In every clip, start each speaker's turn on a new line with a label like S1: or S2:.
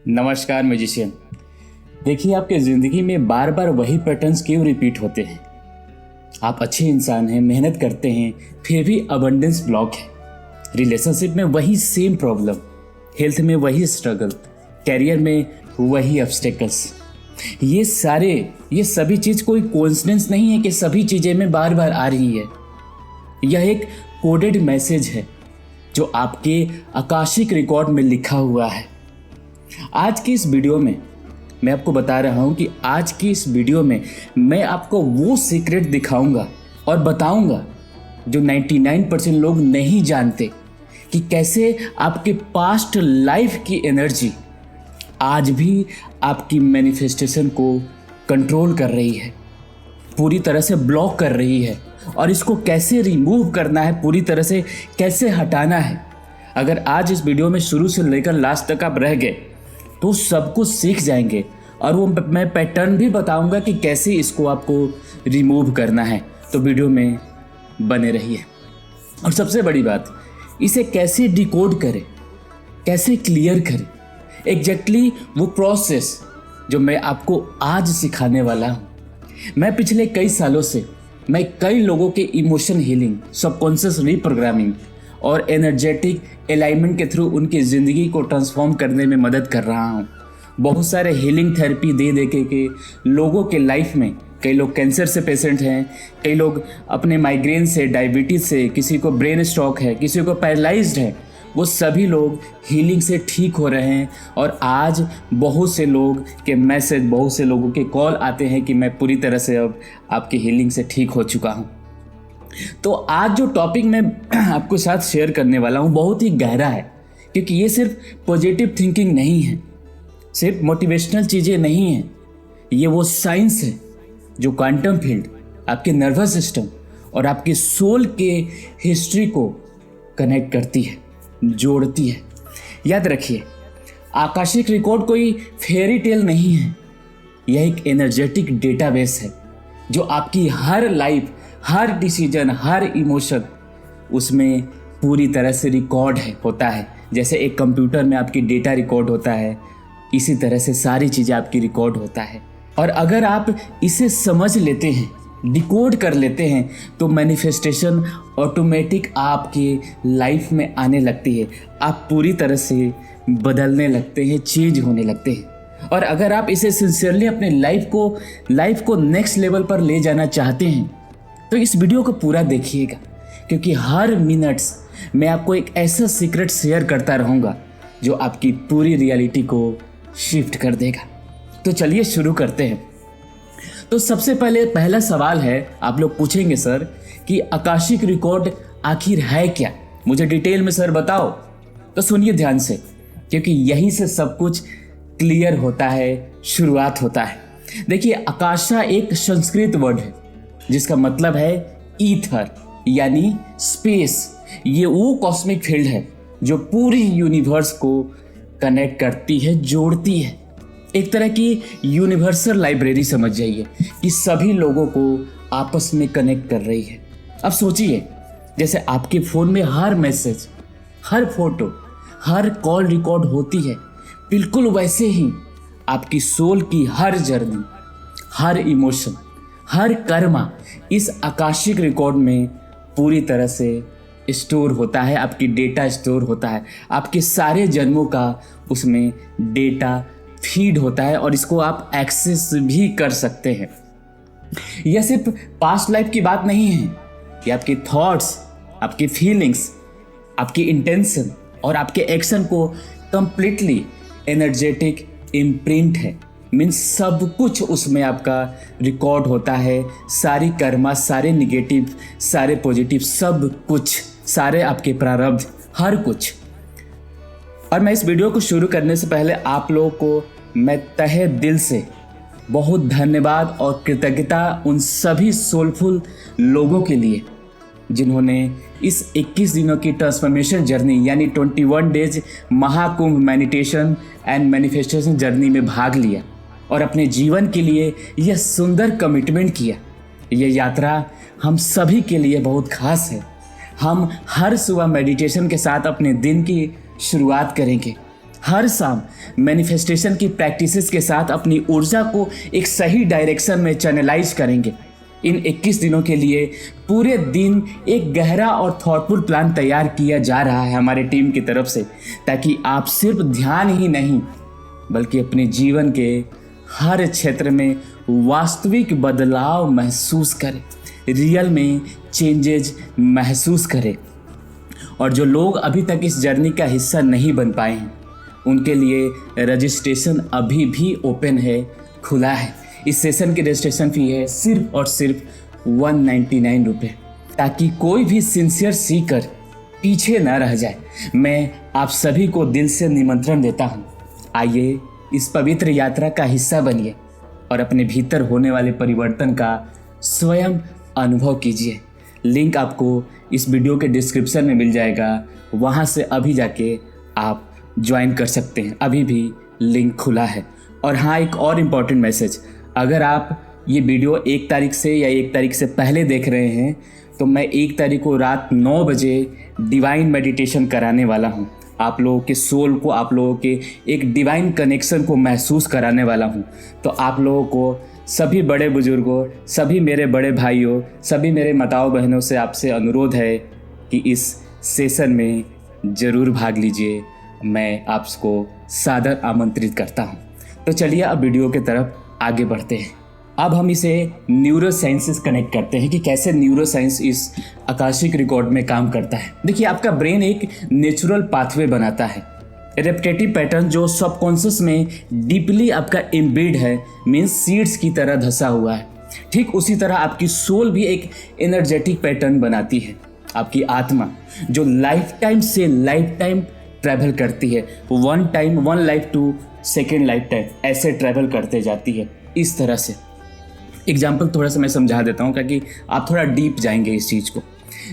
S1: नमस्कार म्यूजिशियन। देखिए, आपके ज़िंदगी में बार बार वही पैटर्न्स क्यों रिपीट होते हैं? आप अच्छे इंसान हैं, मेहनत करते हैं, फिर भी अबंडेंस ब्लॉक है। रिलेशनशिप में वही सेम प्रॉब्लम, हेल्थ में वही स्ट्रगल, कैरियर में वही ऑब्स्टेकल्स। ये सभी चीज़ कोई कोइंसिडेंस नहीं है कि सभी चीज़ें में बार बार आ रही है। यह एक कोडेड मैसेज है जो आपके आकाशिक रिकॉर्ड में लिखा हुआ है। आज की इस वीडियो में मैं आपको बता रहा हूं कि आज की इस वीडियो में मैं आपको वो सीक्रेट दिखाऊंगा और बताऊंगा जो 99% लोग नहीं जानते कि कैसे आपके पास्ट लाइफ की एनर्जी आज भी आपकी मैनिफेस्टेशन को कंट्रोल कर रही है, पूरी तरह से ब्लॉक कर रही है, और इसको कैसे रिमूव करना है, पूरी तरह से कैसे हटाना है। अगर आज इस वीडियो में शुरू से लेकर लास्ट तक आप रह गए तो सब कुछ सीख जाएंगे, और वो मैं पैटर्न भी बताऊंगा कि कैसे इसको आपको रिमूव करना है। तो वीडियो में बने रहिए। और सबसे बड़ी बात, इसे कैसे डिकोड करें, कैसे क्लियर करें, एग्जैक्टली वो प्रोसेस जो मैं आपको आज सिखाने वाला हूँ। मैं पिछले कई सालों से कई लोगों के इमोशन हीलिंग, सबकॉन्शियस रीप्रोग्रामिंग और एनर्जेटिक अलाइनमेंट के थ्रू उनकी ज़िंदगी को ट्रांसफॉर्म करने में मदद कर रहा हूँ। बहुत सारे हीलिंग थेरेपी दे के लोगों के लाइफ में, कई लोग कैंसर से पेशेंट हैं, कई लोग अपने माइग्रेन से, डायबिटीज़ से, किसी को ब्रेन स्ट्रोक है, किसी को पैरालाइज्ड है, वो सभी लोग हीलिंग से ठीक हो रहे हैं। और आज बहुत से लोग के मैसेज, बहुत से लोगों के कॉल आते हैं कि मैं पूरी तरह से अब आपकी हीलिंग से ठीक हो चुका हूँ। तो आज जो टॉपिक मैं आपके साथ शेयर करने वाला हूँ बहुत ही गहरा है, क्योंकि ये सिर्फ पॉजिटिव थिंकिंग नहीं है, सिर्फ मोटिवेशनल चीज़ें नहीं हैं। ये वो साइंस है जो क्वांटम फील्ड, आपके नर्वस सिस्टम और आपके सोल के हिस्ट्री को कनेक्ट करती है, जोड़ती है। याद रखिए, आकाशिक रिकॉर्ड कोई फेरी टेल नहीं है, यह एक एनर्जेटिक डेटाबेस है जो आपकी हर लाइफ, हर डिसीजन, हर इमोशन उसमें पूरी तरह से रिकॉर्ड होता है। जैसे एक कंप्यूटर में आपकी डेटा रिकॉर्ड होता है, इसी तरह से सारी चीज़ें आपकी रिकॉर्ड होता है। और अगर आप इसे समझ लेते हैं, डिकोड कर लेते हैं, तो मैनिफेस्टेशन ऑटोमेटिक आपके लाइफ में आने लगती है। आप पूरी तरह से बदलने लगते हैं, चेंज होने लगते हैं। और अगर आप इसे सिंसियरली अपने लाइफ को नेक्स्ट लेवल पर ले जाना चाहते हैं तो इस वीडियो को पूरा देखिएगा, क्योंकि हर मिनट्स मैं आपको एक ऐसा सीक्रेट शेयर करता रहूँगा जो आपकी पूरी रियलिटी को शिफ्ट कर देगा। तो चलिए शुरू करते हैं। तो सबसे पहला सवाल है, आप लोग पूछेंगे सर कि आकाशिक रिकॉर्ड आखिर है क्या, मुझे डिटेल में सर बताओ। तो सुनिए ध्यान से, क्योंकि यहीं से सब कुछ क्लियर होता है, शुरुआत होता है। देखिए, आकाशा एक संस्कृत वर्ड है जिसका मतलब है ईथर, यानी स्पेस। ये वो कॉस्मिक फील्ड है जो पूरी यूनिवर्स को कनेक्ट करती है, जोड़ती है। एक तरह की यूनिवर्सल लाइब्रेरी समझ जाइए कि सभी लोगों को आपस में कनेक्ट कर रही है। अब सोचिए, जैसे आपके फ़ोन में हर मैसेज, हर फोटो, हर कॉल रिकॉर्ड होती है, बिल्कुल वैसे ही आपकी सोल की हर जर्नी, हर इमोशन, हर कर्मा इस आकाशिक रिकॉर्ड में पूरी तरह से स्टोर होता है। आपकी डेटा स्टोर होता है, आपके सारे जन्मों का उसमें डेटा फीड होता है, और इसको आप एक्सेस भी कर सकते हैं। यह सिर्फ पास्ट लाइफ की बात नहीं है, ये आपके थॉट्स, आपकी फीलिंग्स, आपकी इंटेंशन और आपके एक्शन को कंप्लीटली एनर्जेटिक इम्प्रिंट है। मीन्स सब कुछ उसमें आपका रिकॉर्ड होता है, सारी कर्मा, सारे निगेटिव, सारे पॉजिटिव, सब कुछ, सारे आपके प्रारब्ध, हर कुछ। और मैं इस वीडियो को शुरू करने से पहले आप लोगों को मैं तहे दिल से बहुत धन्यवाद और कृतज्ञता उन सभी सोलफुल लोगों के लिए जिन्होंने इस 21 दिनों की ट्रांसफॉर्मेशन जर्नी, यानी 21 days Mahakumbh meditation and manifestation journey में भाग लिया और अपने जीवन के लिए यह सुंदर कमिटमेंट किया। यह यात्रा हम सभी के लिए बहुत खास है। हम हर सुबह मेडिटेशन के साथ अपने दिन की शुरुआत करेंगे। हर शाम मैनिफेस्टेशन की प्रैक्टिसेस के साथ अपनी ऊर्जा को एक सही डायरेक्शन में चैनलाइज करेंगे। इन 21 दिनों के लिए पूरे दिन एक गहरा और थॉटफुल प्लान तैयार किया जा रहा है हमारी टीम की तरफ से, ताकि आप सिर्फ ध्यान ही नहीं बल्कि अपने जीवन के हर क्षेत्र में वास्तविक बदलाव महसूस करें, रियल में चेंजेज महसूस करें। और जो लोग अभी तक इस जर्नी का हिस्सा नहीं बन पाए हैं, उनके लिए रजिस्ट्रेशन अभी भी ओपन है, खुला है। इस सेशन की रजिस्ट्रेशन फ़ी है सिर्फ और सिर्फ 199 रुपये, ताकि कोई भी सिंसियर सीकर पीछे न रह जाए। मैं आप सभी को दिल से निमंत्रण देता हूँ, आइए इस पवित्र यात्रा का हिस्सा बनिए और अपने भीतर होने वाले परिवर्तन का स्वयं अनुभव कीजिए। लिंक आपको इस वीडियो के डिस्क्रिप्शन में मिल जाएगा, वहाँ से अभी जाके आप ज्वाइन कर सकते हैं। अभी भी लिंक खुला है। और हाँ, एक और इम्पॉर्टेंट मैसेज, अगर आप ये वीडियो 1 तारीख से या 1 तारीख से पहले देख रहे हैं तो मैं 1 तारीख को रात 9 बजे डिवाइन मेडिटेशन कराने वाला हूँ। आप लोगों के सोल को, आप लोगों के एक डिवाइन कनेक्शन को महसूस कराने वाला हूँ। तो आप लोगों को, सभी बड़े बुजुर्गों, सभी मेरे बड़े भाइयों, सभी मेरे माताओं बहनों से आपसे अनुरोध है कि इस सेशन में ज़रूर भाग लीजिए। मैं आपको सादर आमंत्रित करता हूँ। तो चलिए अब वीडियो की तरफ आगे बढ़ते हैं। अब हम इसे न्यूरो साइंस से कनेक्ट करते हैं कि कैसे न्यूरो साइंस इस आकाशिक रिकॉर्ड में काम करता है। देखिए, आपका ब्रेन एक नेचुरल पाथवे बनाता है, रेपिटेटिव पैटर्न जो सबकॉन्शियस में डीपली आपका एम्बेड है, मीन्स सीड्स की तरह धंसा हुआ है। ठीक उसी तरह आपकी सोल भी एक एनर्जेटिक पैटर्न बनाती है। आपकी आत्मा जो लाइफ टाइम से लाइफ टाइम ट्रैवल करती है, one life to second life time ऐसे ट्रैवल करते जाती है। इस तरह से एग्जाम्पल थोड़ा सा मैं समझा देता हूँ ताकि आप थोड़ा डीप जाएंगे इस चीज़ को।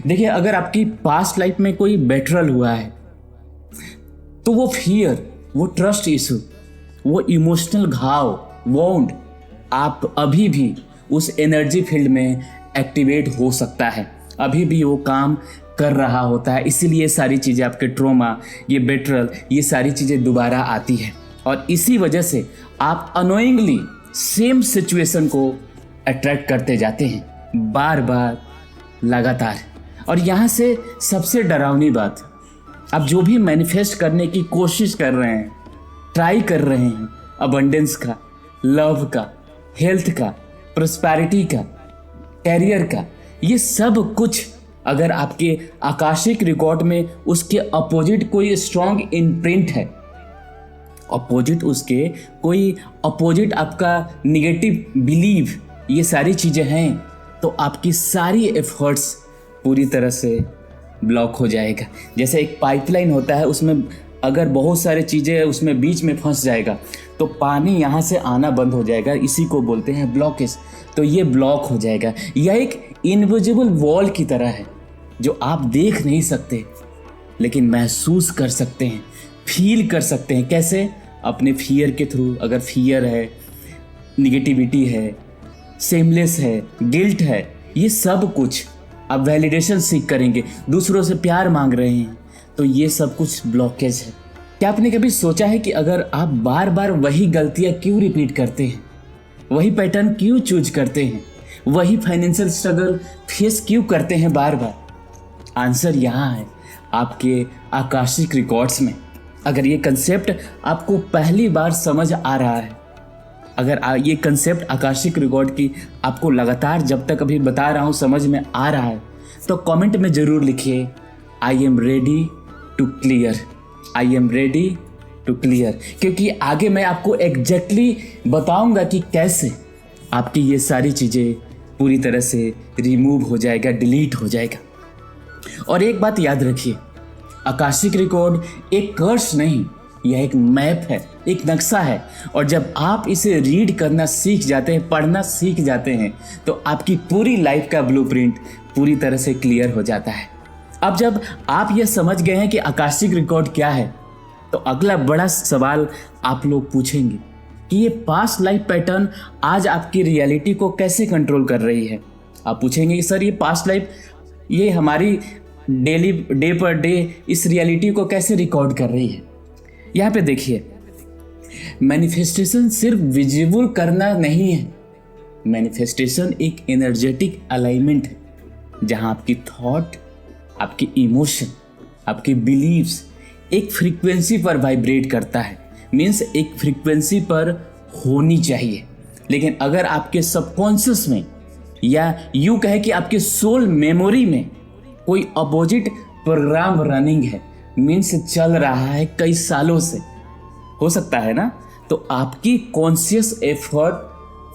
S1: देखिए, अगर आपकी पास्ट लाइफ में कोई बेट्रल हुआ है तो वो फियर, वो ट्रस्ट इशू, वो इमोशनल घाव, वॉन्ड आप अभी भी उस एनर्जी फील्ड में एक्टिवेट हो सकता है, अभी भी वो काम कर रहा होता है। इसीलिए सारी चीज़ें, आपके ट्रॉमा, ये बेट्रल, ये सारी चीज़ें दोबारा आती है और इसी वजह से आप अनोइंगली सेम सिचुएशन को अट्रैक्ट करते जाते हैं, बार बार, लगातार। और यहाँ से सबसे डरावनी बात, आप जो भी मैनिफेस्ट करने की कोशिश कर रहे हैं, ट्राई कर रहे हैं, अबंडेंस का, लव का, हेल्थ का, प्रोस्पेरिटी का, कैरियर का, ये सब कुछ अगर आपके आकाशिक रिकॉर्ड में उसके अपोजिट कोई स्ट्रॉन्ग इम्प्रिंट है, अपोजिट उसके कोई अपोजिट आपका निगेटिव बिलीव, ये सारी चीज़ें हैं, तो आपकी सारी एफर्ट्स पूरी तरह से ब्लॉक हो जाएगा। जैसे एक पाइपलाइन होता है, उसमें अगर बहुत सारी चीज़ें उसमें बीच में फंस जाएगा तो पानी यहाँ से आना बंद हो जाएगा, इसी को बोलते हैं ब्लॉकेज। तो ये ब्लॉक हो जाएगा। यह एक इनविजिबल वॉल की तरह है जो आप देख नहीं सकते लेकिन महसूस कर सकते हैं, फील कर सकते हैं। कैसे? अपने फियर के थ्रू। अगर फियर है, निगेटिविटी है, सेमलेस है, गिल्ट है, ये सब कुछ आप वैलिडेशन सीख करेंगे, दूसरों से प्यार मांग रहे हैं, तो ये सब कुछ ब्लॉकेज है। क्या आपने कभी सोचा है कि अगर आप बार बार वही गलतियां क्यों रिपीट करते हैं, वही पैटर्न क्यों चूज करते हैं, वही फाइनेंशियल स्ट्रगल फेस क्यों करते हैं बार बार? आंसर यहाँ है आपके आकाशिक रिकॉर्ड्स में। अगर ये कंसेप्ट आपको पहली बार समझ आ रहा है, अगर ये कंसेप्ट आकाशिक रिकॉर्ड की आपको लगातार जब तक अभी बता रहा हूँ समझ में आ रहा है, तो कमेंट में ज़रूर लिखिए, I am ready to clear, I am ready to clear. क्योंकि आगे मैं आपको एग्जैक्टली बताऊंगा कि कैसे आपकी ये सारी चीज़ें पूरी तरह से रिमूव हो जाएगा, डिलीट हो जाएगा। और एक बात याद रखिए, आकाशिक रिकॉर्ड एक कर्स नहीं, यह एक मैप है, एक नक्शा है। और जब आप इसे रीड करना सीख जाते हैं, पढ़ना सीख जाते हैं, तो आपकी पूरी लाइफ का ब्लूप्रिंट पूरी तरह से क्लियर हो जाता है। अब जब आप ये समझ गए हैं कि आकाशिक रिकॉर्ड क्या है, तो अगला बड़ा सवाल आप लोग पूछेंगे कि ये पास्ट लाइफ पैटर्न आज आपकी रियलिटी को कैसे कंट्रोल कर रही है। आप पूछेंगे कि सर ये पास्ट लाइफ, ये हमारी डे पर डे इस रियलिटी को कैसे रिकॉर्ड कर रही है। यहाँ पे देखिए, मैनिफेस्टेशन सिर्फ विजिबल करना नहीं है। मैनिफेस्टेशन एक एनर्जेटिक अलाइनमेंट है जहां आपकी थॉट, आपके इमोशन, आपके बिलीव्स एक फ्रीक्वेंसी पर वाइब्रेट करता है। मीन्स एक फ्रीक्वेंसी पर होनी चाहिए। लेकिन अगर आपके सबकॉन्शियस में या यूं कहे कि आपके सोल मेमोरी में कोई अपोजिट प्रोग्राम रनिंग है, मीन्स चल रहा है कई सालों से, हो सकता है ना, तो आपकी कॉन्शियस एफर्ट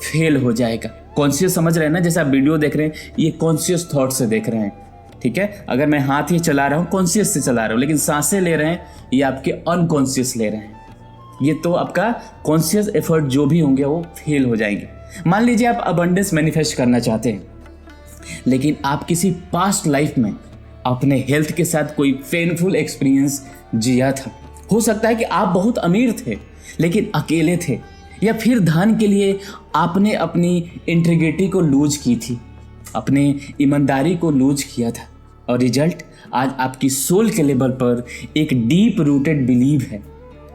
S1: फेल हो जाएगा। कॉन्शियस समझ रहे हैं ना, जैसे आप वीडियो देख रहे हैं, ये कॉन्शियस थॉट से देख रहे हैं, ठीक है। अगर मैं हाथ ही चला रहा हूँ, कॉन्शियस से चला रहा हूँ, लेकिन सांसें ले रहे हैं, ये आपके अनकॉन्शियस ले रहे हैं, ये तो आपका कॉन्शियस एफर्ट जो भी होंगे वो फेल हो जाएंगे। मान लीजिए आप अबंडेंस मैनिफेस्ट करना चाहते हैं, लेकिन आप किसी पास्ट लाइफ में अपने हेल्थ के साथ कोई पेनफुल एक्सपीरियंस जिया था। हो सकता है कि आप बहुत अमीर थे लेकिन अकेले थे, या फिर धन के लिए आपने अपनी इंटीग्रिटी को लूज की थी, अपने ईमानदारी को लूज किया था, और रिजल्ट आज आपकी सोल के लेवल पर एक डीप रूटेड बिलीव है,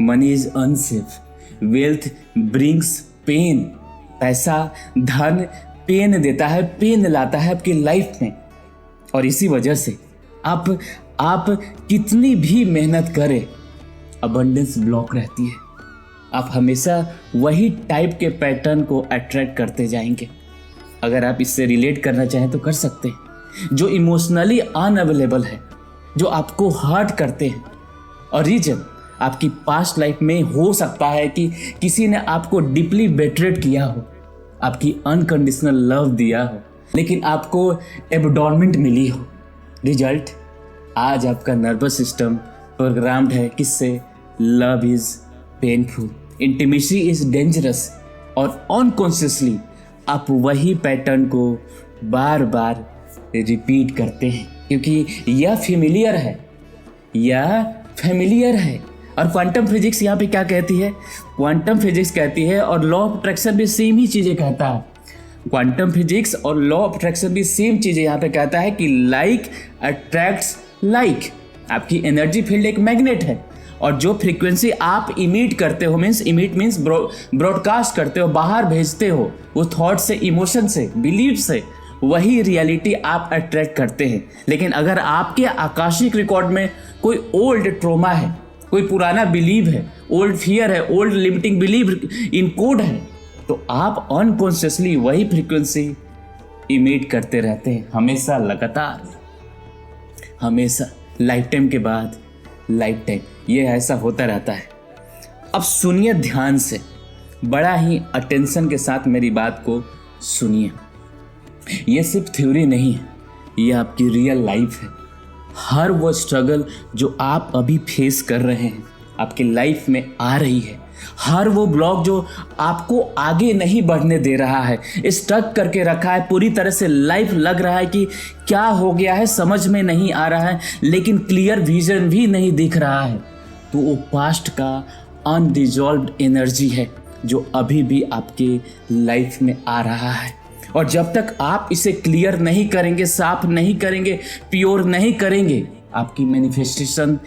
S1: money is unsafe, wealth brings pain, पैसा धन पेन देता है, पेन लाता है आपकी लाइफ में। और इसी वजह से आप कितनी भी मेहनत करें, अबंडेंस ब्लॉक रहती है। आप हमेशा वही टाइप के पैटर्न को अट्रैक्ट करते जाएंगे। अगर आप इससे रिलेट करना चाहें तो कर सकते हैं। जो इमोशनली अनअवेलेबल है, जो आपको हर्ट करते हैं, और रीजन आपकी पास्ट लाइफ में हो सकता है कि किसी ने आपको डीपली बेट्रेड किया हो, आपकी अनकंडीशनल लव दिया हो, लेकिन आपको एबडॉर्मेंट मिली हो। रिजल्ट आज आपका नर्वस सिस्टम प्रोग्राम्ड है किससे? Love is painful, intimacy is dangerous, और अनकॉन्शियसली आप वही पैटर्न को बार बार रिपीट करते हैं क्योंकि यह फेमिलियर है। और क्वांटम फिजिक्स यहाँ पे क्या कहती है? क्वांटम फिजिक्स कहती है, और लॉ ऑफ अट्रैक्शन भी सेम ही चीज़ें कहता है। क्वांटम फिजिक्स और लॉ ऑफ अट्रैक्शन भी सेम चीज़ें यहाँ पे कहता है कि लाइक अट्रैक्ट्स लाइक। आपकी एनर्जी फील्ड एक मैग्नेट है, और जो फ्रीक्वेंसी आप इमिट करते हो, इमिट मीन्स ब्रॉडकास्ट करते हो, बाहर भेजते हो, वो थॉट से, इमोशन से, बिलीव से, वही रियलिटी आप अट्रैक्ट करते हैं। लेकिन अगर आपके आकाशिक रिकॉर्ड में कोई ओल्ड ट्रॉमा है, कोई पुराना बिलीव है, ओल्ड फियर है, old limiting believe in code है, तो आप अनकॉन्शियसली वही फ्रीक्वेंसी इमिट करते रहते हैं, हमेशा, लगातार, हमेशा, लाइफ टाइम के बाद लाइफ टाइम, ये ऐसा होता रहता है। अब सुनिए ध्यान से, बड़ा ही अटेंशन के साथ मेरी बात को सुनिए। ये सिर्फ थ्योरी नहीं है, ये आपकी रियल लाइफ है। हर वो स्ट्रगल जो आप अभी फेस कर रहे हैं, आपकी लाइफ में आ रही है, हर वो ब्लॉक जो आपको आगे नहीं बढ़ने दे रहा है, स्टक करके रखा है, पूरी तरह से लाइफ लग रहा है कि क्या हो गया है, समझ में नहीं आ रहा है, लेकिन क्लियर विजन भी नहीं दिख रहा है, तो वो पास्ट का अनरिजॉल्व्ड एनर्जी है जो अभी भी आपके लाइफ में आ रहा है। और जब तक आप इसे क्लियर नहीं करेंगे, साफ नहीं करेंगे, प्योर नहीं करेंगे, आपकी मैनिफेस्टेशन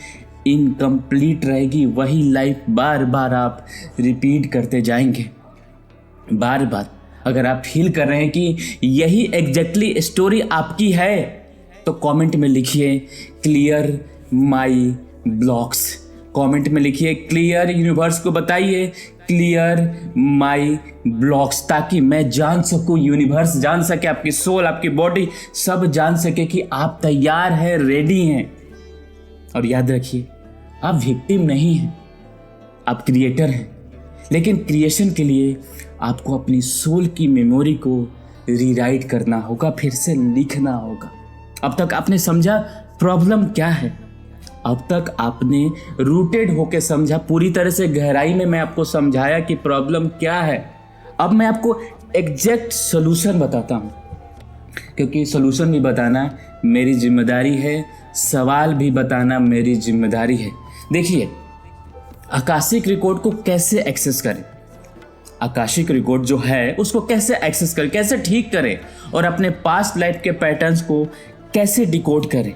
S1: इनकम्प्लीट रहेगी। वही लाइफ बार बार आप रिपीट करते जाएंगे, बार बार। अगर आप फील कर रहे हैं कि यही एग्जैक्टली स्टोरी आपकी है, तो कमेंट में लिखिए क्लियर माई ब्लॉक्स। कमेंट में लिखिए क्लियर, यूनिवर्स को बताइए क्लियर माई ब्लॉक्स, ताकि मैं जान सकूं, यूनिवर्स जान सके, आपकी सोल, आपकी बॉडी सब जान सके कि आप तैयार हैं, रेडी हैं। और याद रखिए, आप विक्टिम नहीं हैं, आप क्रिएटर हैं। लेकिन क्रिएशन के लिए आपको अपनी सोल की मेमोरी को रीराइट करना होगा, फिर से लिखना होगा। अब तक आपने समझा प्रॉब्लम क्या है, अब तक आपने रूटेड होके समझा, पूरी तरह से गहराई में मैं आपको समझाया कि प्रॉब्लम क्या है। अब मैं आपको एग्जैक्ट सोल्यूशन बताता हूँ, क्योंकि सोल्यूशन भी बताना मेरी जिम्मेदारी है, सवाल भी बताना मेरी जिम्मेदारी है। देखिए, आकाशिक रिकॉर्ड को कैसे एक्सेस करें, आकाशिक रिकॉर्ड जो है उसको कैसे एक्सेस करें, कैसे ठीक करें, और अपने पास्ट लाइफ के पैटर्न्स को कैसे डिकोड करें,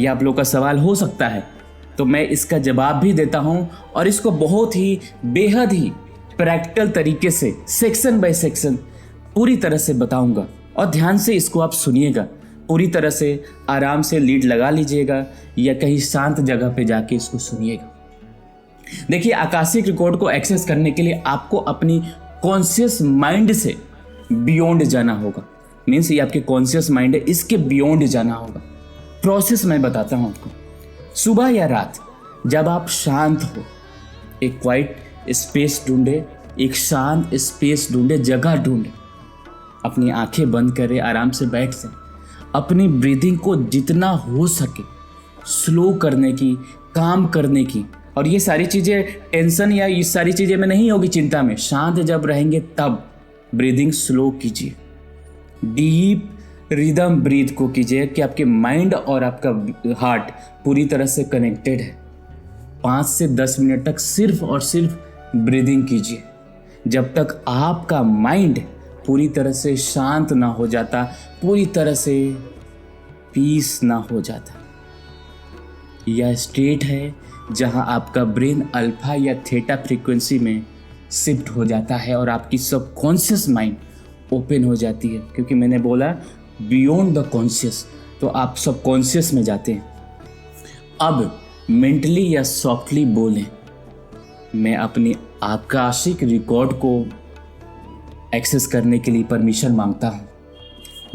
S1: यह आप लोग का सवाल हो सकता है। तो मैं इसका जवाब भी देता हूँ और इसको बहुत ही बेहद ही प्रैक्टिकल तरीके से सेक्शन बाय सेक्शन पूरी तरह से बताऊंगा। और ध्यान से इसको आप सुनिएगा, पूरी तरह से आराम से लीड लगा लीजिएगा या कहीं शांत जगह पे जाके इसको सुनिएगा। देखिए, आकाशिक रिकॉर्ड को एक्सेस करने के लिए आपको अपनी कॉन्शियस माइंड से बियॉन्ड जाना होगा। मीन्स ये आपके कॉन्शियस माइंड है, इसके बियॉन्ड जाना होगा। प्रोसेस मैं बताता हूँ आपको। सुबह या रात जब आप शांत हो, एक क्वाइट स्पेस ढूंढे, एक शांत स्पेस ढूंढे, जगह ढूंढे, अपनी आंखें बंद करें, आराम से बैठ जाए, अपनी ब्रीदिंग को जितना हो सके स्लो करने की, काम करने की। और ये सारी चीज़ें टेंशन या ये सारी चीज़ें में नहीं होगी, चिंता में। शांत जब रहेंगे तब ब्रीदिंग स्लो कीजिए, डीप रिदम ब्रीथ को कीजिए कि आपके माइंड और आपका हार्ट पूरी तरह से कनेक्टेड है। 5 से 10 मिनट तक सिर्फ और सिर्फ ब्रीदिंग कीजिए जब तक आपका माइंड पूरी तरह से शांत ना हो जाता, पूरी तरह से पीस ना हो जाता। यह स्टेट है जहां आपका ब्रेन अल्फा या थीटा फ्रीक्वेंसी में शिफ्ट हो जाता है और आपकी सबकॉन्शियस माइंड ओपन हो जाती है। क्योंकि मैंने बोला बियॉन्ड द कॉन्शियस, तो आप सबकॉन्शियस में जाते हैं। अब मेंटली या सॉफ्टली बोलें, मैं अपनी आकाशिक रिकॉर्ड को एक्सेस करने के लिए परमिशन मांगता हूँ।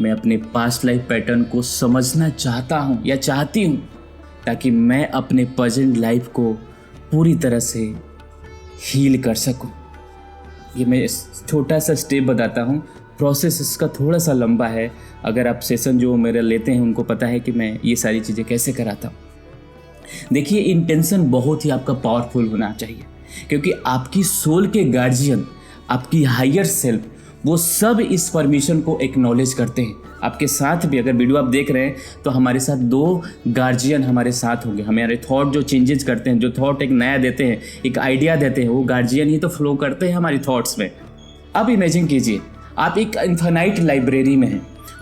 S1: मैं अपने पास्ट लाइफ पैटर्न को समझना चाहता हूँ या चाहती हूँ, ताकि मैं अपने प्रेजेंट लाइफ को पूरी तरह से हील कर सकूँ। ये मैं छोटा सा स्टेप बताता हूँ, प्रोसेस इसका थोड़ा सा लंबा है। अगर आप सेशन जो मेरे लेते हैं उनको पता है कि मैं ये सारी चीज़ें कैसे कराता हूँ। देखिए, इंटेंशन बहुत ही आपका पावरफुल होना चाहिए, क्योंकि आपकी सोल के गार्जियन, आपकी हायर सेल्फ, वो सब इस परमिशन को एक्नॉलेज करते हैं। आपके साथ भी अगर वीडियो आप देख रहे हैं तो हमारे साथ 2 गार्जियन हमारे साथ होंगे। हमारे थॉट जो चेंजेस करते हैं, जो थॉट एक नया देते हैं, एक आइडिया देते हैं, वो गार्जियन ही तो फ्लो करते हैं हमारी थॉट्स में। अब इमेजिन कीजिए आप एक इन्फिनाइट लाइब्रेरी में हैं,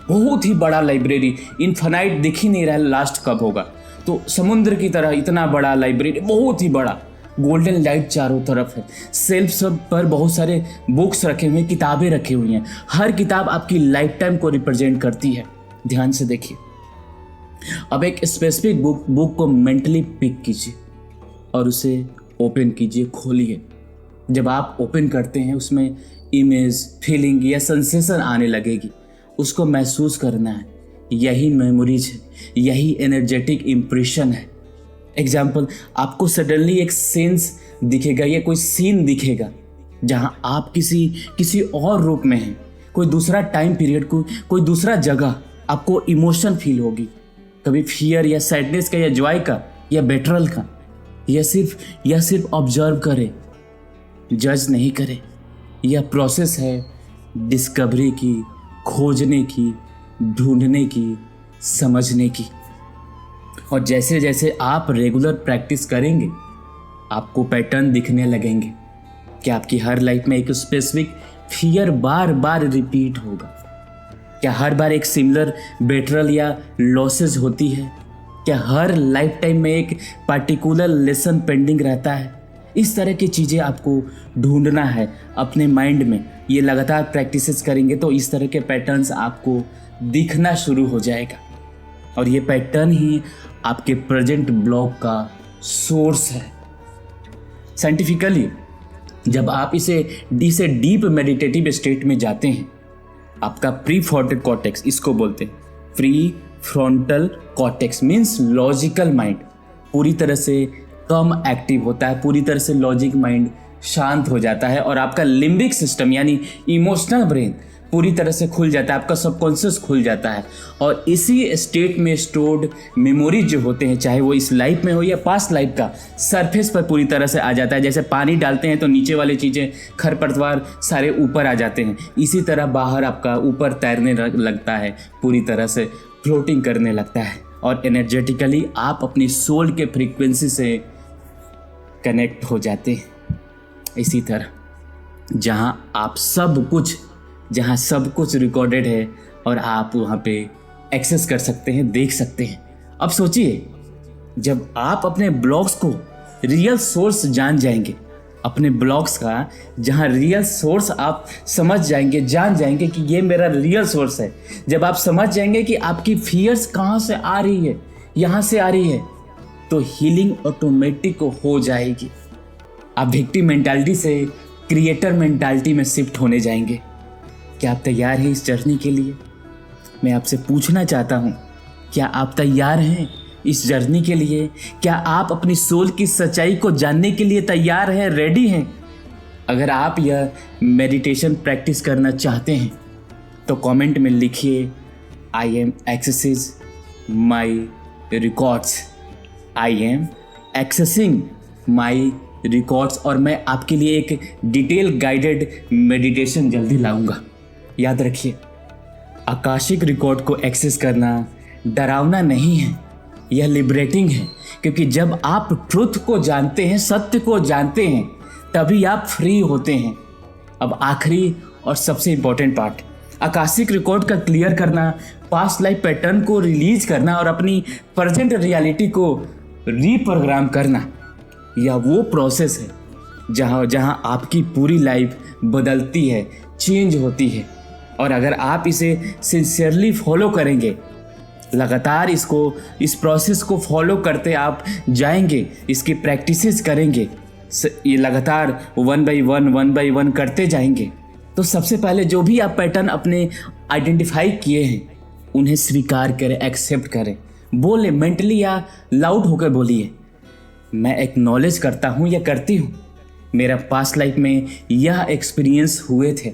S1: बहुत ही बड़ा लाइब्रेरी, इन्फिनाइट दिख ही नहीं रहा लास्ट कब होगा। तो समुद्र की तरह इतना बड़ा लाइब्रेरी, बहुत ही बड़ा, गोल्डन लाइट चारों तरफ है, सेल्फ सब पर बहुत सारे बुक्स रखे हुए हैं, किताबें रखी हुई हैं। हर किताब आपकी लाइफ टाइम को रिप्रेजेंट करती है। ध्यान से देखिए। अब एक स्पेसिफिक बुक को मेंटली पिक कीजिए और उसे ओपन कीजिए, खोलिए। जब आप ओपन करते हैं उसमें इमेज, फीलिंग या सेंसेशन आने लगेगी, उसको महसूस करना है। यही मेमोरीज है, यही एनर्जेटिक इम्प्रेशन है। एग्जाम्पल, आपको सडनली एक सेंस दिखेगा या कोई सीन दिखेगा जहां आप किसी और रूप में हैं, कोई दूसरा टाइम पीरियड, कोई दूसरा जगह, आपको इमोशन फील होगी, कभी फियर या सैडनेस का या जॉय का या बेट्रल का। यह सिर्फ ऑब्जर्व करें, जज नहीं करें। यह प्रोसेस है डिस्कवरी की, खोजने की, ढूंढने की, समझने की। और जैसे जैसे आप रेगुलर प्रैक्टिस करेंगे आपको पैटर्न दिखने लगेंगे कि आपकी हर लाइफ में एक स्पेसिफिक फियर बार बार रिपीट होगा। क्या हर बार एक सिमिलर बेट्रल या लॉसेस होती है? क्या हर लाइफ टाइम में एक पार्टिकुलर लेसन पेंडिंग रहता है? इस तरह की चीज़ें आपको ढूंढना है अपने माइंड में। ये लगातार प्रैक्टिसेस करेंगे तो इस तरह के पैटर्न्स आपको दिखना शुरू हो जाएगा। और ये पैटर्न ही आपके प्रेजेंट ब्लॉक का सोर्स है। साइंटिफिकली जब आप इसे डीप मेडिटेटिव स्टेट में जाते हैं, आपका प्री फ्रंटल कॉर्टेक्स, इसको बोलते हैं pre frontal cortex, means logical mind, पूरी तरह से कम एक्टिव होता है, पूरी तरह से लॉजिक माइंड शांत हो जाता है और आपका लिम्बिक सिस्टम यानी इमोशनल ब्रेन पूरी तरह से खुल जाता है, आपका सबकॉन्शियस खुल जाता है। और इसी स्टेट में स्टोर्ड मेमोरीज जो होते हैं, चाहे वो इस लाइफ में हो या पास्ट लाइफ का, सरफेस पर पूरी तरह से आ जाता है। जैसे पानी डालते हैं तो नीचे वाली चीज़ें, खरपतवार सारे ऊपर आ जाते हैं, इसी तरह बाहर आपका ऊपर तैरने लगता है, पूरी तरह से फ्लोटिंग करने लगता है। और एनर्जेटिकली आप अपनी सोल के फ्रीक्वेंसी से कनेक्ट हो जाते हैं। इसी तरह जहाँ सब कुछ रिकॉर्डेड है और आप वहाँ पे एक्सेस कर सकते हैं, देख सकते हैं। अब सोचिए, जब आप अपने ब्लॉक्स को रियल सोर्स जान जाएंगे, अपने ब्लॉक्स का जहाँ रियल सोर्स आप समझ जाएंगे, जान जाएंगे कि ये मेरा रियल सोर्स है, जब आप समझ जाएंगे कि आपकी फियर्स कहाँ से आ रही है, यहाँ से आ रही है, तो हीलिंग ऑटोमेटिक हो जाएगी। आप विक्टिम मेंटालिटी से क्रिएटर मेंटालिटी में शिफ्ट होने जाएंगे। क्या आप तैयार हैं इस जर्नी के लिए? मैं आपसे पूछना चाहता हूँ, क्या आप तैयार हैं इस जर्नी के लिए? क्या आप अपनी सोल की सच्चाई को जानने के लिए तैयार हैं, रेडी हैं? अगर आप यह मेडिटेशन प्रैक्टिस करना चाहते हैं तो कमेंट में लिखिए, I M accessing my records, I am accessing my records, और मैं आपके लिए एक डिटेल गाइडेड मेडिटेशन जल्दी लाऊंगा। याद रखिए, आकाशिक रिकॉर्ड को एक्सेस करना डरावना नहीं है, यह लिबरेटिंग है, क्योंकि जब आप ट्रुथ को जानते हैं, सत्य को जानते हैं, तभी आप फ्री होते हैं। अब आखिरी और सबसे इंपॉर्टेंट पार्ट, आकाशिक रिकॉर्ड का क्लियर करना, पास्ट लाइफ पैटर्न को रिलीज करना और अपनी प्रेजेंट रियलिटी को रीप्रोग्राम करना। यह वो प्रोसेस है जहां आपकी पूरी लाइफ बदलती है, चेंज होती है। और अगर आप इसे सिंसियरली फॉलो करेंगे, लगातार इस प्रोसेस को फॉलो करते आप जाएंगे, इसकी प्रैक्टिसेस करेंगे, ये लगातार वन बाई वन करते जाएंगे, तो सबसे पहले जो भी आप पैटर्न अपने आइडेंटिफाई किए हैं उन्हें स्वीकार करें, एक्सेप्ट करें। बोले मेंटली या लाउड होकर बोलिए, मैं एक्नॉलेज करता हूँ या करती हूँ, मेरा पास्ट लाइफ में यह एक्सपीरियंस हुए थे,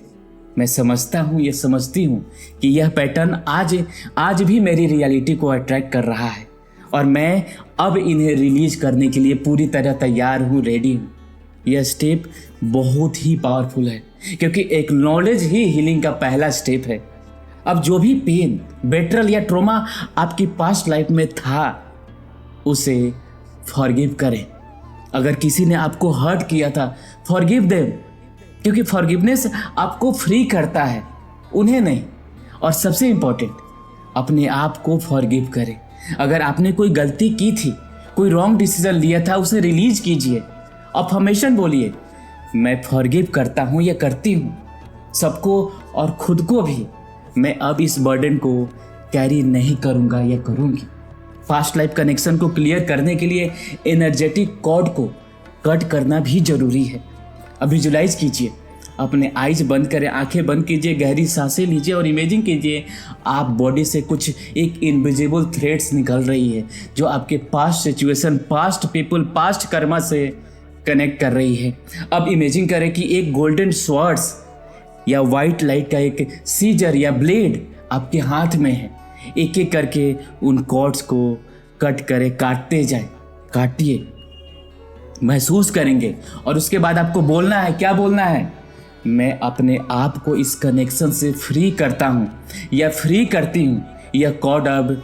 S1: मैं समझता हूँ या समझती हूँ कि यह पैटर्न आज भी मेरी रियलिटी को अट्रैक्ट कर रहा है और मैं अब इन्हें रिलीज करने के लिए पूरी तरह तैयार हूँ, रेडी हूँ। यह स्टेप बहुत ही पावरफुल है, क्योंकि एक्नॉलेज ही हीलिंग का पहला स्टेप है। अब जो भी पेन, बेट्रल या ट्रॉमा आपकी पास्ट लाइफ में था, उसे फॉरगिव करें। अगर किसी ने आपको हर्ट किया था, फॉरगिव देम, क्योंकि फॉरगिवनेस आपको फ्री करता है, उन्हें नहीं। और सबसे इंपॉर्टेंट, अपने आप को फॉरगिव करें। अगर आपने कोई गलती की थी, कोई रॉन्ग डिसीजन लिया था, उसे रिलीज कीजिए। अफर्मेशन बोलिए, मैं फॉरगिव करता हूँ या करती हूँ, सबको और खुद को भी। मैं अब इस बर्डन को कैरी नहीं करूँगा या करूँगी। पास्ट लाइफ कनेक्शन को क्लियर करने के लिए एनर्जेटिक कॉर्ड को कट करना भी जरूरी है। अब विजुलाइज कीजिए, अपने आइज बंद करें, आंखें बंद कीजिए, गहरी सांसें लीजिए और इमेजिन कीजिए आप बॉडी से कुछ एक इनविजिबल थ्रेड्स निकल रही है जो आपके past situation, past people, past Karma से कनेक्ट कर रही है। अब इमेजिन करें कि एक गोल्डन स्वॉर्ड्स या वाइट लाइट का एक सीजर या ब्लेड आपके हाथ में है। एक एक करके उन कॉर्ड्स को कट करें, काटते जाए, काटिए, महसूस करेंगे और उसके बाद आपको बोलना है। क्या बोलना है? मैं अपने आप को इस कनेक्शन से फ्री करता हूँ या फ्री करती हूँ। यह कॉर्ड अब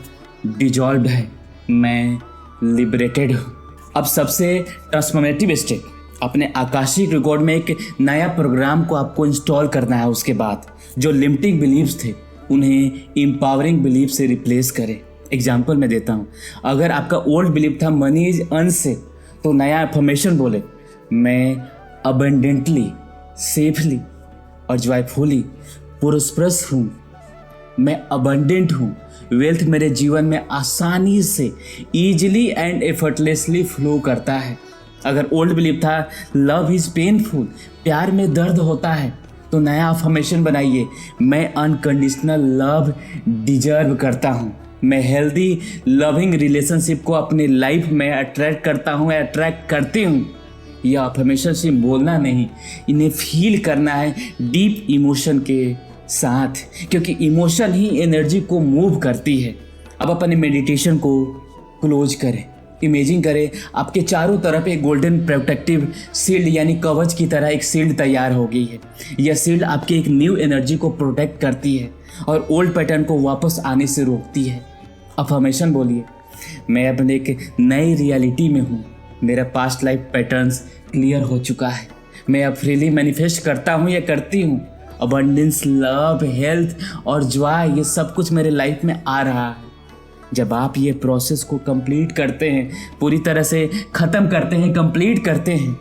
S1: डिजॉल्व है, मैं लिबरेटेड हूँ। अब सबसे ट्रांसफॉर्मेटिव स्टेप, अपने आकाशिक रिकॉर्ड में एक नया प्रोग्राम को आपको इंस्टॉल करना है। उसके बाद जो लिमिटिंग बिलीव्स थे उन्हें एम्पावरिंग बिलीफ से रिप्लेस करें। एग्जाम्पल मैं देता हूँ, अगर आपका ओल्ड बिलीफ था मनी इज अनसेफ, तो नया अफर्मेशन बोले, मैं अबंडेंटली, सेफली और जॉयफुली प्रोस्परस हूँ। मैं अबंडेंट हूँ, वेल्थ मेरे जीवन में आसानी से, ईजिली एंड एफर्टलेसली फ्लो करता है। अगर ओल्ड बिलीफ था लव इज पेनफुल, प्यार में दर्द होता है, तो नया अफर्मेशन बनाइए, मैं अनकंडीशनल लव डिजर्व करता हूँ। मैं हेल्दी लविंग रिलेशनशिप को अपने लाइफ में अट्रैक्ट करता हूँ, अट्रैक्ट करती हूँ। यह अफर्मेशन सिर्फ बोलना नहीं, इन्हें फील करना है डीप इमोशन के साथ, क्योंकि इमोशन ही एनर्जी को मूव करती है। अब अपने मेडिटेशन को क्लोज करें। इमेजिन करें आपके चारों तरफ एक गोल्डन प्रोटेक्टिव शील्ड यानी कवच की तरह एक शील्ड तैयार हो गई है। यह शील्ड आपकी एक न्यू एनर्जी को प्रोटेक्ट करती है और ओल्ड पैटर्न को वापस आने से रोकती है। अफर्मेशन बोलिए, मैं अपने एक नई रियलिटी में हूँ, मेरा पास्ट लाइफ पैटर्न्स क्लियर हो चुका है, मैं अब फ्रीली मैनिफेस्ट करता हूँ या करती हूँ। अबंडेंस, लव, हेल्थ और जॉय, ये सब कुछ मेरे लाइफ में आ रहा है। जब आप ये प्रोसेस को कंप्लीट करते हैं, पूरी तरह से ख़त्म करते हैं, कंप्लीट करते हैं,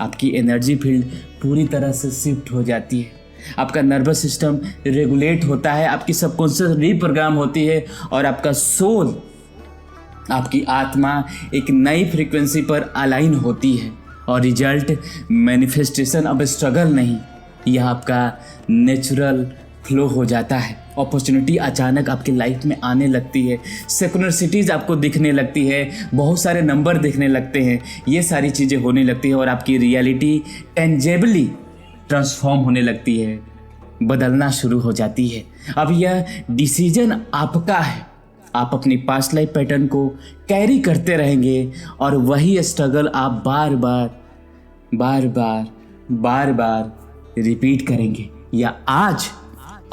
S1: आपकी एनर्जी फील्ड पूरी तरह से शिफ्ट हो जाती है, आपका नर्वस सिस्टम रेगुलेट होता है, आपकी सबकॉन्शियस रीप्रोग्राम होती है और आपका सोल, आपकी आत्मा एक नई फ्रीक्वेंसी पर अलाइन होती है और रिजल्ट मैनिफेस्टेशन अब स्ट्रगल नहीं, यह आपका नेचुरल फ्लो हो जाता है। अपॉर्चुनिटी अचानक आपकी लाइफ में आने लगती है, सिंक्रोनिसिटीज़ आपको दिखने लगती है, बहुत सारे नंबर दिखने लगते हैं, ये सारी चीज़ें होने लगती हैं और आपकी रियलिटी टेंजेबली ट्रांसफॉर्म होने लगती है, बदलना शुरू हो जाती है। अब यह डिसीजन आपका है, आप अपनी पास्ट लाइफ पैटर्न को कैरी करते रहेंगे और वही स्ट्रगल आप बार बार रिपीट करेंगे, या आज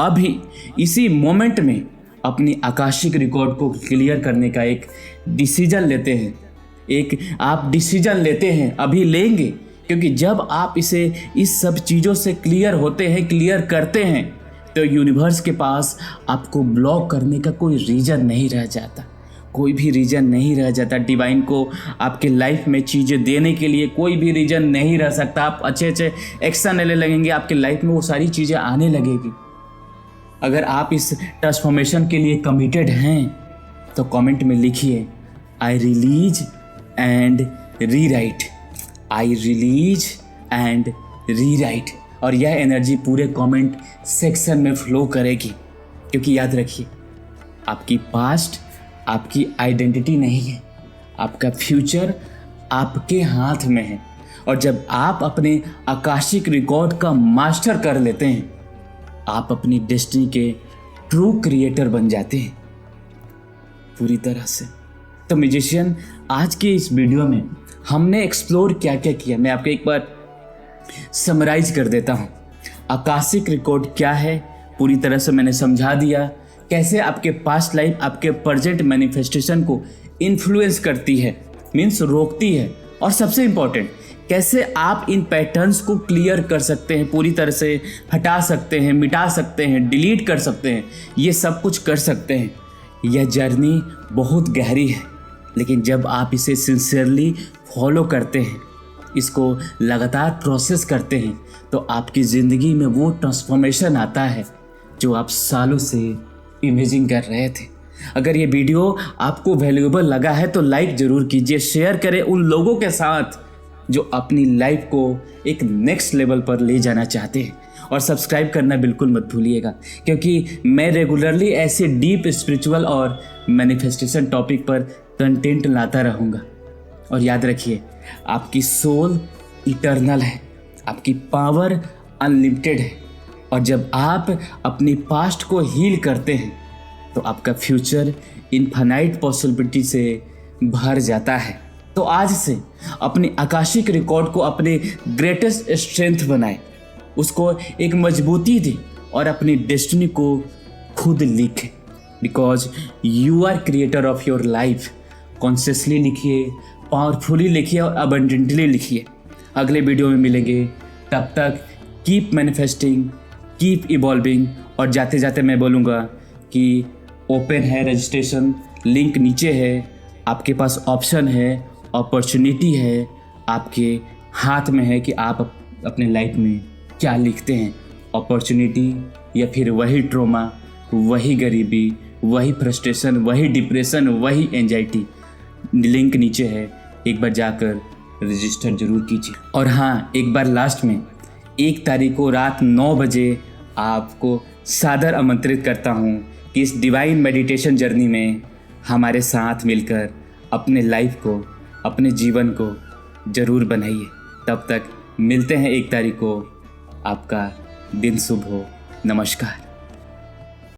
S1: अभी इसी मोमेंट में अपनी आकाशिक रिकॉर्ड को क्लियर करने का एक डिसीजन लेते हैं। आप डिसीजन लेते हैं, अभी लेंगे, क्योंकि जब आप इस सब चीज़ों से क्लियर होते हैं, क्लियर करते हैं, तो यूनिवर्स के पास आपको ब्लॉक करने का कोई रीज़न नहीं रह जाता, कोई भी रीज़न नहीं रह जाता। डिवाइन को आपके लाइफ में चीज़ें देने के लिए कोई भी रीज़न नहीं रह सकता। आप अच्छे एक्शन लेने लगेंगे, आपके लाइफ में वो सारी चीज़ें आने लगेगी। अगर आप इस ट्रांसफॉर्मेशन के लिए कमिटेड हैं तो कमेंट में लिखिए, I release and rewrite, I release and rewrite, और यह एनर्जी पूरे कमेंट सेक्शन में फ्लो करेगी। क्योंकि याद रखिए, आपकी पास्ट आपकी आइडेंटिटी नहीं है, आपका फ्यूचर आपके हाथ में है। और जब आप अपने आकाशिक रिकॉर्ड का मास्टर कर लेते हैं, आप अपनी डेस्टिनी के ट्रू क्रिएटर बन जाते हैं पूरी तरह से। तो म्यूजिशियन, आज के इस वीडियो में हमने एक्सप्लोर क्या क्या किया, मैं आपको एक बार समराइज कर देता हूँ। आकाशिक रिकॉर्ड क्या है पूरी तरह से मैंने समझा दिया, कैसे आपके पास्ट लाइफ आपके प्रेजेंट मैनिफेस्टेशन को इन्फ्लुएंस करती है, मीन्स रोकती है, और सबसे इम्पॉर्टेंट कैसे आप इन पैटर्न्स को क्लियर कर सकते हैं, पूरी तरह से हटा सकते हैं, मिटा सकते हैं, डिलीट कर सकते हैं, ये सब कुछ कर सकते हैं। यह जर्नी बहुत गहरी है, लेकिन जब आप इसे सिंसियरली फॉलो करते हैं, इसको लगातार प्रोसेस करते हैं, तो आपकी ज़िंदगी में वो ट्रांसफॉर्मेशन आता है जो आप सालों से इमेजिन कर रहे थे। अगर ये वीडियो आपको वैल्यूएबल लगा है तो लाइक ज़रूर कीजिए, शेयर करें उन लोगों के साथ जो अपनी लाइफ को एक नेक्स्ट लेवल पर ले जाना चाहते हैं, और सब्सक्राइब करना बिल्कुल मत भूलिएगा, क्योंकि मैं रेगुलरली ऐसे डीप स्पिरिचुअल और मैनिफेस्टेशन टॉपिक पर कंटेंट लाता रहूँगा। और याद रखिए, आपकी सोल इटर्नल है, आपकी पावर अनलिमिटेड है, और जब आप अपनी पास्ट को हील करते हैं तो आपका फ्यूचर इनफाइनाइट पॉसिबिलिटी से भर जाता है। तो आज से अपनी आकाशिक रिकॉर्ड को अपने ग्रेटेस्ट स्ट्रेंथ बनाएं, उसको एक मजबूती दें और अपनी डेस्टिनी को खुद लिखें, because you are creator of your life. Consciously लिखिए, पावरफुली लिखिए और अबंडेंटली लिखिए। अगले वीडियो में मिलेंगे, तब तक कीप मैनिफेस्टिंग, कीप इवॉल्विंग। और जाते जाते मैं बोलूँगा कि ओपन है रजिस्ट्रेशन, लिंक नीचे है, आपके पास ऑप्शन है, अपॉर्चुनिटी है, आपके हाथ में है कि आप अपने लाइफ में क्या लिखते हैं, अपॉर्चुनिटी या फिर वही ट्रॉमा, वही गरीबी, वही फ्रस्ट्रेशन, वही डिप्रेशन, वही एंजाइटी। लिंक नीचे है, एक बार जाकर रजिस्टर जरूर कीजिए। और हाँ, एक बार लास्ट में 1 तारीख को रात 9 बजे आपको सादर आमंत्रित करता हूँ कि इस डिवाइन मेडिटेशन जर्नी में हमारे साथ मिलकर अपने लाइफ को, अपने जीवन को ज़रूर बनाइए। तब तक मिलते हैं 1 तारीख को। आपका दिन शुभ हो। नमस्कार।